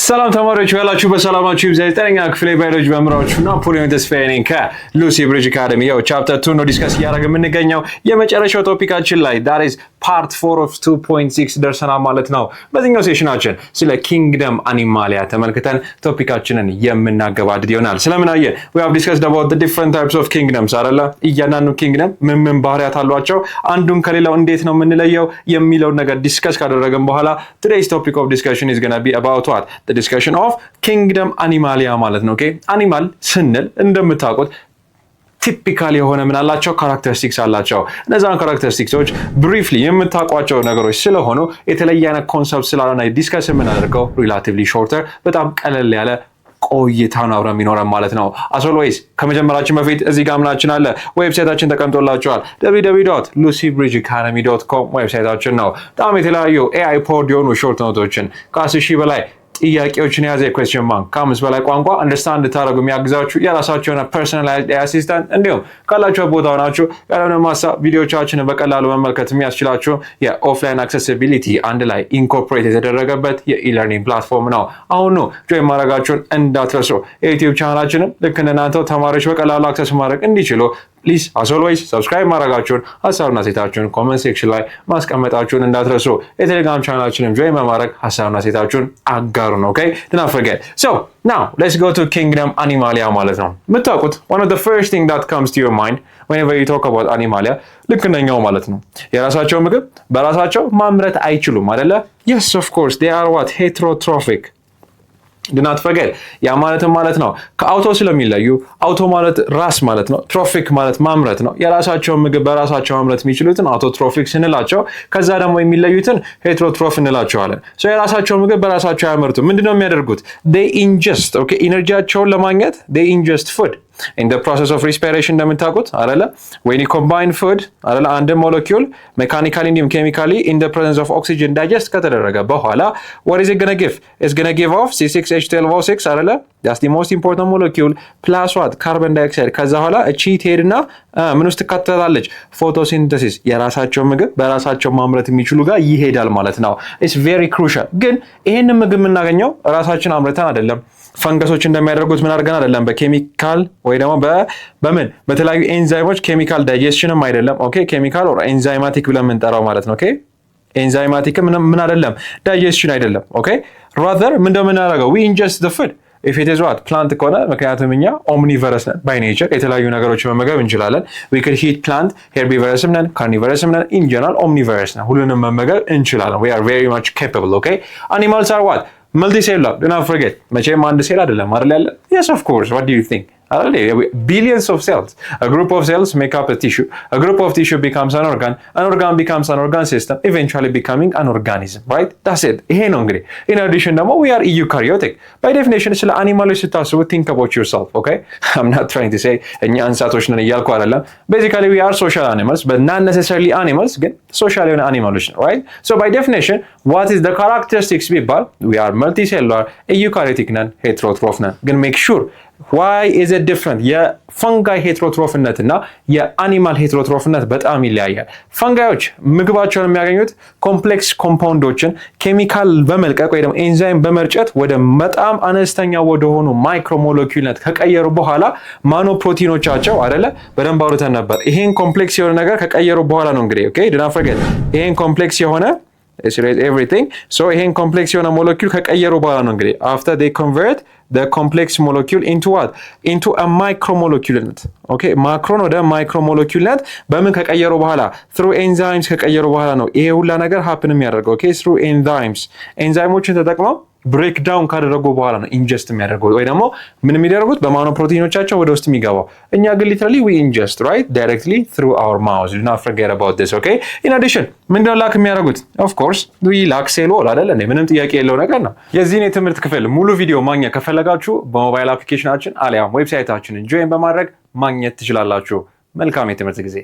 ሰላም ተማሪዎች ያላችሁ በሰላማችሁ ይብዛ። ዘጠነኛ ክፍል ባዮሎጂ መምህራችሁ ናፖሊዮን ተስፋዬ ነኝ ከሉሲ ብሪጅ አካዳሚ። ያው ቻፕተር 2 ነው ዲስከስ እያደረግን የምንገኘው የመጨረሻው ቶፒካችን ላይ that is part 4 of 2.6 ደርሰናል ማለት ነው። በዚህኛው ሴሽናችን ስለ ኪንግደም አኒማሊያ ተመልክተን ቶፒካችንን የምናገባድድ ይሆናል። ስለምን አየን? we have discussed about the different types of kingdoms አይደለ? እያንዳንዱ ኪንግደም ምን ባህሪያት አሏቸው፣ አንዱን ከሌላው እንዴት ነው የምንለየው የሚለውን ነገር ዲስከስ ካደረግን በኋላ today's topic of discussion is going to be about what the discussion of kingdom animalia ማለት ነው። ኦኬ አኒማል ስንል እንደምታውቁት ቲፒካል የሆነ ምን አላቸው ካራክተሪስቲክስ አላቸው። እነዛን ካራክተሪስቲክሶች ብሪፍሊ የምታውቋቸው ነገሮች ስለሆኑ የተለየ አይነት ኮንሰፕት ስላልሆነ ዲስከስ የምናደርገው ሪላቲቭሊ ሾርተር በጣም ቀለል ያለ ቆይታን አብረን የሚኖረን ማለት ነው። as always ከመጀመራችን በፊት እዚህ ጋር ምናችን አለ ዌብሳይታችን ተቀምጦላችኋል www.lucyBridgeAcademy.com ዌብሳይታችን ነው። በጣም የተለያዩ AI ፖድ የሆኑ ሾርት ኖቶችን ከ10,000 በላይ ጥያቄዎችን የያዘ question bank ከ5 በላይ ቋንቋ አንደርስታንድ ታደርጉ የሚያግዛችሁ የራሳችሁ የሆነ ፐርሰናላይዝድ አሲስታንት እንዲሁም ካላችሁ ቦታ ሆናችሁ ያለምንም ሀሳብ ቪዲዮዎቻችንን በቀላሉ መመልከት የሚያስችላችሁ የኦፍላይን አክሰሲቢሊቲ አንድ ላይ ኢንኮርፖሬት የተደረገበት የኢለርኒንግ ፕላትፎርም ነው። አሁን ነው ጆይን ማድረጋችሁን እንዳትረሱ። የዩቲዩብ ቻናላችንን ልክ እንደናንተው ተማሪዎች በቀላሉ አክሰስ ማድረግ እንዲችሉ ፕሊዝ as always ሰብስክራይብ ማድረጋችሁን ሀሳብና ሴታችሁን ኮሜንት ሴክሽን ላይ ማስቀመጣችሁን እንዳትረሱ። የቴሌግራም ቻናላችንን ጆይን በማድረግ ሀሳብና ሴታችሁን አጋሩ ነው። ኦኬ do not forget. So now let's go to kingdom animalia ማለት ነው። የምታውቁት one of the first thing that comes to your mind whenever you talk about animalia ልክ እንደኛው ማለት ነው የራሳቸው ምግብ በራሳቸው ማምረት አይችሉም አይደለ? Yes of course they are what heterotrophic. do not forget ያ ማለት ነው ከአውቶ ስለሚለዩ አውቶ ማለት ራስ ማለት ነው፣ ትሮፊክ ማለት ማምረት ነው። የራሳቸው ምግብ በራሳቸው ማምረት የሚችሉትን አውቶትሮፊክ ስንላቸው ከዛ ደግሞ የሚለዩትን ሄትሮትሮፍ እንላቸዋለን። ሶ የራሳቸው ምግብ በራሳቸው ያመርቱ ምንድነው የሚያደርጉት? they ingest okay ኢነርጂያቸውን ለማግኘት they ingest food in the process of respiration እንደምታውቁት አይደለ? when you combine food አይደለ አንድ ሞለኪውል mechanically and chemically in the presence of oxygen digest ከተደረገ በኋላ what is it going to give? it's going to give off C6H12O6 አይደለ? that's the most important molecule plus what carbon dioxide ከዛ በኋላ እቺ ትሄድና ምን ውስጥ ትካተታለች? ፎቶሲንተሲስ የራሳቸው ምግብ በራሳቸው ማምረት የሚችሉ ጋር ይሄዳል ማለት ነው። it's very crucial። ግን ይሄንን ምግብ የምናገኘው ራሳችን አምርተን አይደለም። ፈንገሶች እንደሚያደርጉት ምን አድርገን አይደለም፣ በኬሚካል ወይ ደግሞ በምን በተለያዩ ኤንዛይሞች ኬሚካል ዳይጀስሽንም አይደለም። ኦኬ ኬሚካል ኦር ኤንዛይማቲክ ብለን የምንጠራው ማለት ነው። ኦኬ ኤንዛይማቲክ ምን አይደለም፣ ዳይጀስሽን አይደለም። ኦኬ rather ምን እንደምናደርገው we ingest the food if it is what plant ከሆነ ምክንያቱም እኛ ኦምኒቨረስ ነን by nature የተለያዩ ነገሮች መመገብ እንችላለን። we could eat plant herbivorous ነን carnivorous ነን in general omnivorous ነን፣ ሁሉንም መመገብ እንችላለን። we are very much capable. okay animals are what multicellular. do not forget መቼም አንድ ሴል አይደለም አይደል ያለ? yes of course. what do you think? billions of cells. a group of cells make up a tissue. a group of tissue becomes an organ becomes an organ system, eventually becoming an organism. right? that's it. ይሄ ነው እንግዲህ። in addition ደግሞ we are eukaryotic. by definition ስለ አኒማሎች ስታስቡ think about yourself. okay I'm not trying to say እኛ እንስሳቶች ነን እያልኩ አይደለም። basically we are social animals but not necessarily animals, ግን social የሆነ አኒማሎች ነው። right? so by definition what is the characteristics ቢባል we are multicellular, eukaryotic ነን፣ heterotroph ነን። ግን make sure why is it different? የፈንጋይ ሄትሮትሮፍነት እና የአኒማል ሄትሮትሮፍነት በጣም ይለያያል። ፈንጋዮች ምግባቸውን የሚያገኙት ኮምፕሌክስ ኮምፓውንዶችን ኬሚካል በመልቀቅ ወይ ደግሞ ኤንዛይም በመርጨት ወደ በጣም አነስተኛ ወደሆኑ ማይክሮሞለኪውልነት ከቀየሩ በኋላ ማኖፕሮቲኖቻቸው አይደለ በደንብ አውርተን ነበር። ይሄን ኮምፕሌክስ የሆነ ነገር ከቀየሩ በኋላ ነው እንግዲህ ኦኬ do not forget ይሄን ኮምፕሌክስ የሆነ everything so ይሄን ኮምፕሌክስ የሆነ ሞለኪውል ከቀየሩ በኋላ ነው እንግዲህ after they convert the complex molecule into what? into a micromolecule. okay ማክሮን ወደ ማይክሮሞለኪውልነት በምን ከቀየሩ በኋላ? through enzymes ከቀየሩ በኋላ ነው ይሄ ሁላ ነገር happen የሚያደርገው። okay through enzymes ኤንዛይሞችን ተጠቅመው ብሬክ ዳውን ካደረጉ በኋላ ነው ኢንጀስት የሚያደርጉት ወይ ደግሞ ምን የሚያደርጉት በማኖፕሮቲኖቻቸው ወደ ውስጥ የሚገባው። እኛ ግን literally we ingest right directly through our mouths. do not forget about this. okay in addition ምንድነው ላክ የሚያደርጉት? of course we lack cell wall አይደል እንዴ? ምንም ጥያቄ የለው ነገር ነው። የዚህን የትምህርት ክፍል ሙሉ ቪዲዮ ማግኘት ከፈለጋችሁ በሞባይል አፕሊኬሽናችን አሊያም ዌብሳይታችንን ጆይን በማድረግ ማግኘት ትችላላችሁ። መልካም የትምህርት ጊዜ